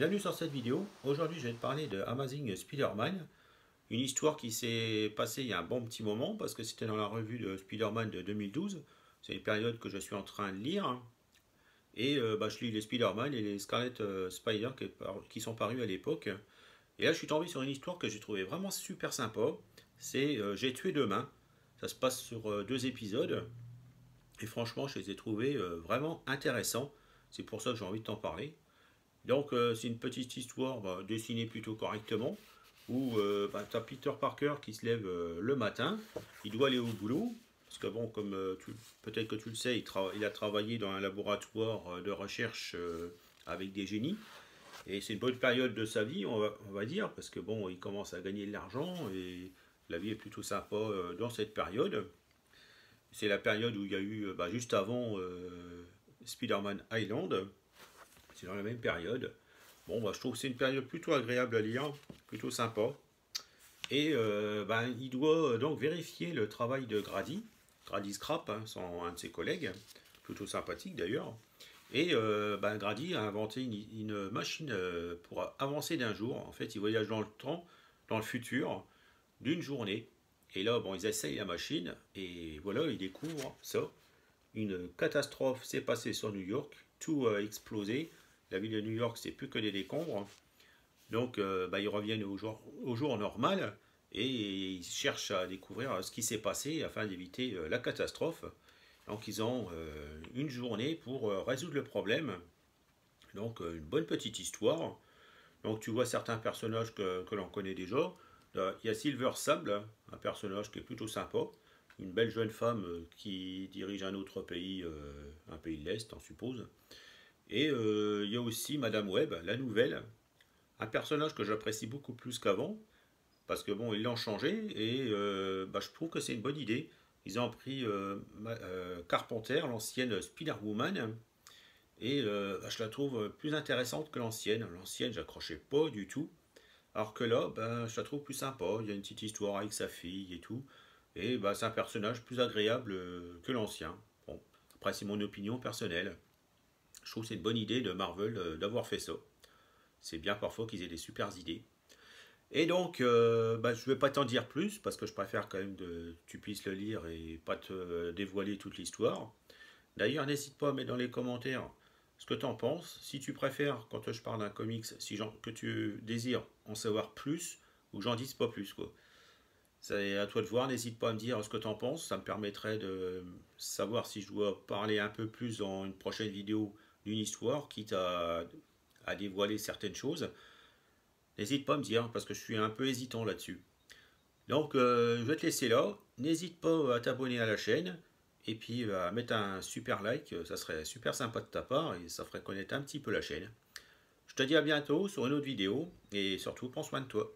Bienvenue sur cette vidéo. Aujourd'hui je vais te parler de Amazing Spider-Man, une histoire qui s'est passée il y a un bon petit moment parce que c'était dans la revue de Spider-Man de 2012. C'est une période que je suis en train de lire et je lis les Spider-Man et les Scarlet Spider qui sont parus à l'époque. Et là je suis tombé sur une histoire que j'ai trouvé vraiment super sympa. C'est J'ai tué demain. Ça se passe sur deux épisodes et franchement je les ai trouvés vraiment intéressants. C'est pour ça que j'ai envie de t'en parler. Donc c'est une petite histoire dessinée plutôt correctement où tu as Peter Parker qui se lève le matin, il doit aller au boulot, parce que bon, comme peut-être que tu le sais, il a travaillé dans un laboratoire de recherche avec des génies, et c'est une bonne période de sa vie, on va dire, parce que bon, il commence à gagner de l'argent, et la vie est plutôt sympa dans cette période. C'est la période où il y a eu, juste avant Spider-Man Island, c'est dans la même période. Bon, je trouve que c'est une période plutôt agréable à lire, plutôt sympa. Et il doit donc vérifier le travail de Grady, Grady Scrap, hein, un de ses collègues, plutôt sympathique d'ailleurs. Et Grady a inventé une machine pour avancer d'un jour. En fait, il voyage dans le temps, dans le futur, d'une journée. Et là, bon, ils essayent la machine, et voilà, ils découvrent ça. Une catastrophe s'est passée sur New York, tout a explosé. La ville de New York, c'est plus que des décombres. Donc, ils reviennent au jour normal et ils cherchent à découvrir ce qui s'est passé afin d'éviter la catastrophe. Donc, ils ont une journée pour résoudre le problème. Donc, une bonne petite histoire. Donc, tu vois certains personnages que l'on connaît déjà. Il y a Silver Sable, un personnage qui est plutôt sympa. Une belle jeune femme qui dirige un autre pays, un pays de l'Est, on suppose. Et il y a aussi Madame Web, la nouvelle, un personnage que j'apprécie beaucoup plus qu'avant, parce que bon, ils l'ont changé, et je trouve que c'est une bonne idée. Ils ont pris Carpenter, l'ancienne Spider-Woman, et je la trouve plus intéressante que l'ancienne. L'ancienne, j'accrochais pas du tout, alors que là, je la trouve plus sympa. Il y a une petite histoire avec sa fille et tout, et c'est un personnage plus agréable que l'ancien. Bon, après c'est mon opinion personnelle. Je trouve que c'est une bonne idée de Marvel d'avoir fait ça. C'est bien parfois qu'ils aient des super idées. Et donc, je ne vais pas t'en dire plus, parce que je préfère quand même que tu puisses le lire et pas te dévoiler toute l'histoire. D'ailleurs, n'hésite pas à mettre dans les commentaires ce que tu en penses. Si tu préfères, quand je parle d'un comics, que tu désires en savoir plus, ou que j'en dise pas plus, quoi. C'est à toi de voir, n'hésite pas à me dire ce que tu en penses, ça me permettrait de savoir si je dois parler un peu plus dans une prochaine vidéo d'une histoire, quitte à dévoiler certaines choses. N'hésite pas à me dire, parce que je suis un peu hésitant là-dessus. Donc je vais te laisser là, n'hésite pas à t'abonner à la chaîne, et puis à mettre un super like, ça serait super sympa de ta part, et ça ferait connaître un petit peu la chaîne. Je te dis à bientôt sur une autre vidéo, et surtout prends soin de toi.